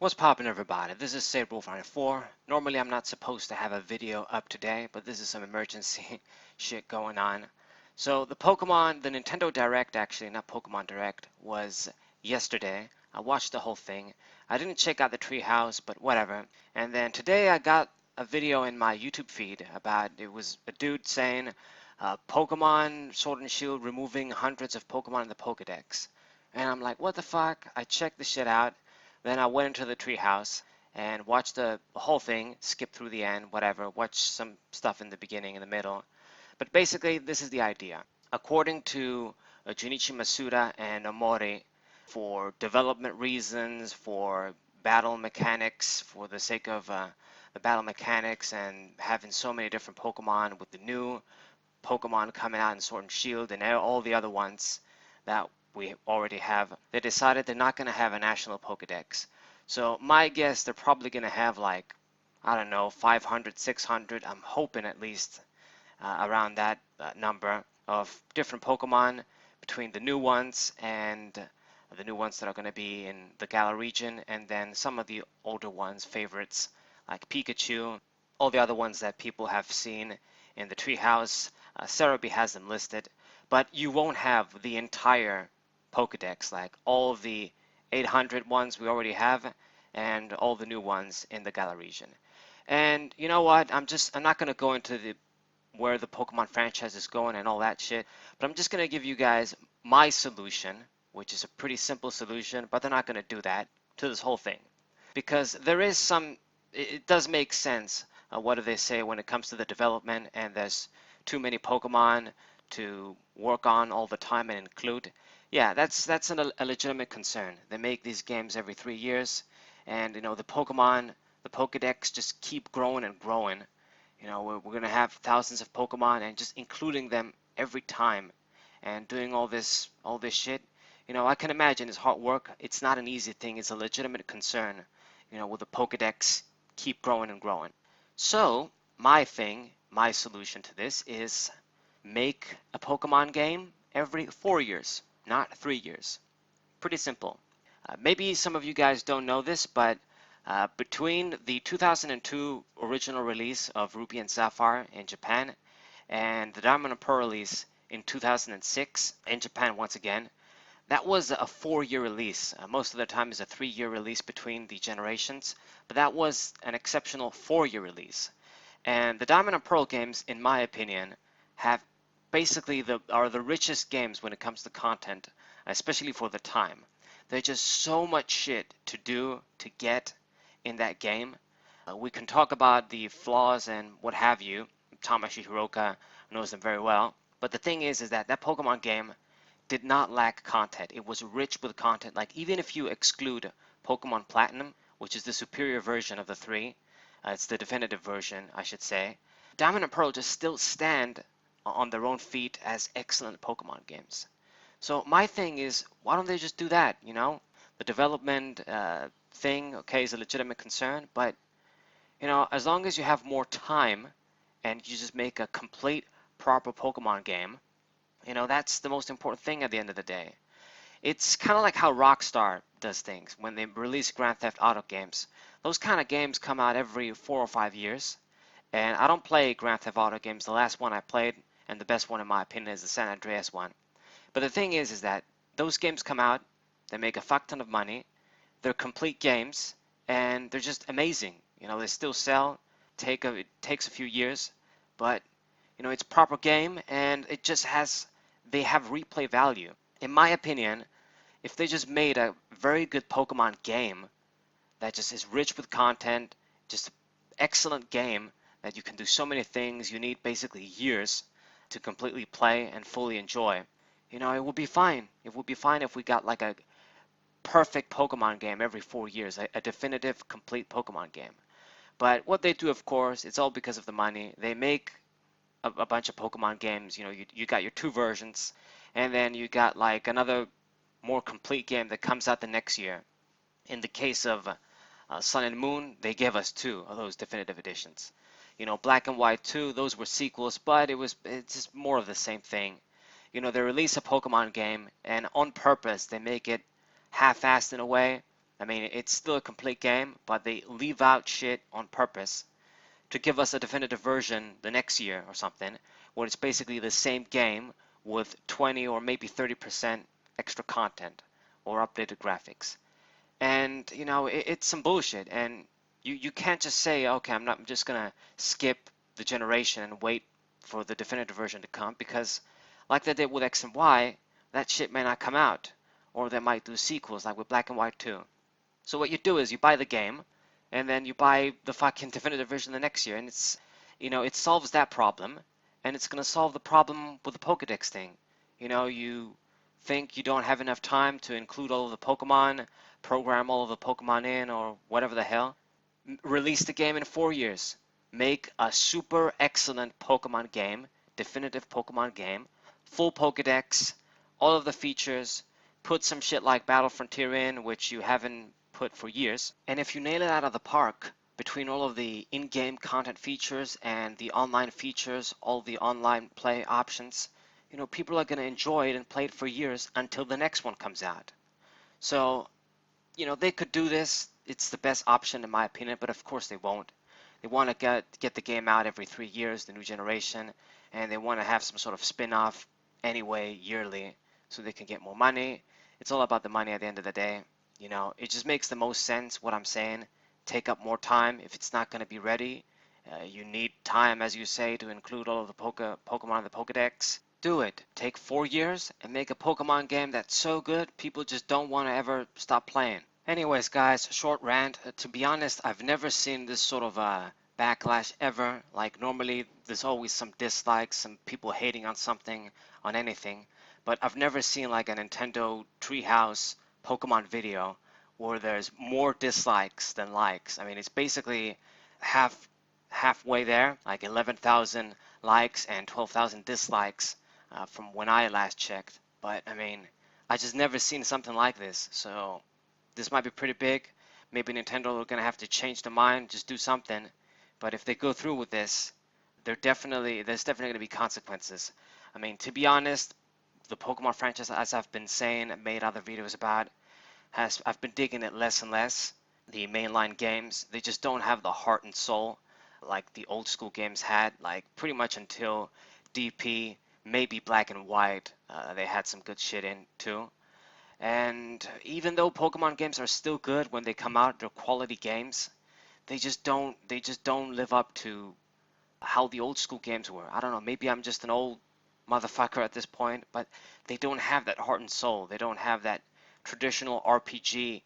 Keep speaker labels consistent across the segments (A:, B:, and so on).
A: What's poppin', everybody? This is Sabrewolf94. Normally I'm not supposed to have a video up today, but this is some emergency shit going on. So the Nintendo Direct, actually, not Pokemon Direct, was yesterday. I watched the whole thing. I didn't check out the treehouse, but whatever. And then today I got a video in my YouTube feed about, it was a dude saying, Pokemon Sword and Shield removing hundreds of Pokemon in the Pokedex. And I'm like, what the fuck? I checked the shit out. Then I went into the treehouse and watched the whole thing, skip through the end, whatever, watch some stuff in the beginning, in the middle. But basically, this is the idea. According to Junichi Masuda and Ohmori, for development reasons, for battle mechanics, for the sake of the battle mechanics and having so many different Pokemon with the new Pokemon coming out in Sword and Shield and all the other ones that we already have, they decided they're not going to have a national Pokedex. So my guess, they're probably going to have like, I don't know, 500, 600, I'm hoping at least around that number of different Pokemon between the new ones and the new ones that are going to be in the Galar region, and then some of the older ones, favorites like Pikachu, all the other ones that people have seen in the treehouse. Cerebi has them listed, but you won't have the entire Pokedex, like all the 800 ones we already have and all the new ones in the Galar region. And you know what? I'm not going to go into where the Pokemon franchise is going and all that shit, but I'm just going to give you guys my solution, which is a pretty simple solution, but they're not going to do that to this whole thing. Because it does make sense. What do they say when it comes to the development and there's too many Pokemon to work on all the time and include? Yeah, that's a legitimate concern. They make these games every 3 years, and the the Pokedex just keep growing and growing. We're gonna have thousands of Pokemon, and just including them every time, and doing all this shit. I can imagine it's hard work. It's not an easy thing. It's a legitimate concern. Will the Pokedex keep growing and growing? So my solution to this is make a Pokemon game every 4 years, not 3 years. Pretty simple. Maybe some of you guys don't know this, but between the 2002 original release of Ruby and Sapphire in Japan and the Diamond and Pearl release in 2006 in Japan once again, that was a 4-year release. Most of the time is a 3-year release between the generations, but that was an exceptional 4-year release. And the Diamond and Pearl games, in my opinion, have basically are the richest games when it comes to content, especially for the time. There's just so much shit to do to get in that game. We can talk about the flaws and what have you. Tamashi Hiroka knows them very well. But the thing is that Pokemon game did not lack content. It was rich with content. Like, even if you exclude Pokemon Platinum, which is the superior version of the three, it's the definitive version, I should say, Diamond and Pearl just still stand on their own feet as excellent Pokemon games. So my thing is, why don't they just do that? The development thing, okay, is a legitimate concern, but as long as you have more time and you just make a complete, proper Pokemon game, that's the most important thing at the end of the day. It's kind of like how Rockstar does things when they release Grand Theft Auto games. Those kind of games come out every 4 or 5 years, and I don't play Grand Theft Auto games. The last one I played, and the best one in my opinion, is the San Andreas one. But the thing is that those games come out, they make a fuck ton of money, they're complete games, and they're just amazing. They still sell. It takes a few years, but it's a proper game, and they have replay value. In my opinion, if they just made a very good Pokemon game that just is rich with content, just an excellent game that you can do so many things, you need basically years to completely play and fully enjoy. It would be fine. It would be fine if we got like a perfect Pokemon game every 4 years, a definitive, complete Pokemon game. But what they do, of course, it's all because of the money. They make a bunch of Pokemon games. You got your 2 versions, and then you got like another more complete game that comes out the next year. In the case of Sun and Moon, they gave us 2 of those definitive editions. Black and White 2, those were sequels, but it's just more of the same thing. They release a Pokemon game, and on purpose they make it half-assed in a way, I mean, it's still a complete game, but they leave out shit on purpose to give us a definitive version the next year or something, where it's basically the same game with 20 or maybe 30% extra content or updated graphics. And it's some bullshit. And you can't just say, okay, I'm just gonna skip the generation and wait for the definitive version to come, because like they did with X and Y, that shit may not come out, or they might do sequels like with Black and White 2. So what you do is you buy the game, and then you buy the fucking definitive version the next year, and it solves that problem, and it's gonna solve the problem with the Pokedex thing. You think you don't have enough time to include all of the Pokemon, program all of the Pokemon in, or whatever the hell. Release the game in 4 years. Make a super excellent Pokemon game, definitive Pokemon game, full Pokedex, all of the features. Put some shit like Battle Frontier in, which you haven't put for years. And if you nail it out of the park between all of the in-game content features and the online features, all the online play options, people are going to enjoy it and play it for years until the next one comes out. So they could do this. It's the best option in my opinion, but of course they won't. They want to get the game out every 3 years, the new generation, and they want to have some sort of spin-off anyway yearly so they can get more money. It's all about the money at the end of the day. It just makes the most sense what I'm saying. Take up more time if it's not going to be ready. You need time, as you say, to include all of the Pokemon in the Pokedex. Do it. Take 4 years and make a Pokemon game that's so good people just don't want to ever stop playing. Anyways, guys, short rant. To be honest, I've never seen this sort of backlash ever. Like, normally there's always some dislikes, some people hating on something, on anything. But I've never seen like a Nintendo treehouse Pokemon video where there's more dislikes than likes. I mean, it's basically halfway there, like 11,000 likes and 12,000 dislikes from when I last checked. But I mean, I just never seen something like this. So this might be pretty big. Maybe Nintendo are gonna have to change their mind, just do something. But if they go through with this, there's definitely gonna be consequences. I mean, to be honest, the Pokemon franchise, as I've been saying, made other videos about, I've been digging it less and less. The mainline games, they just don't have the heart and soul like the old school games had. Like pretty much until DP, maybe Black and White, they had some good shit in too. And even though Pokemon games are still good when they come out, they're quality games. They just don't live up to how the old school games were. I don't know, maybe I'm just an old motherfucker at this point, but they don't have that heart and soul. They don't have that traditional RPG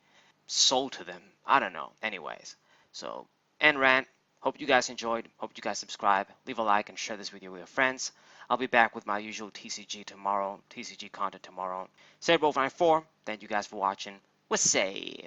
A: soul to them. I don't know. Anyways, so end rant. Hope you guys enjoyed. Hope you guys subscribe. Leave a like and share this video with your friends. I'll be back with my usual TCG tomorrow, TCG content tomorrow. Cerebral 94. Thank you guys for watching. We'll say.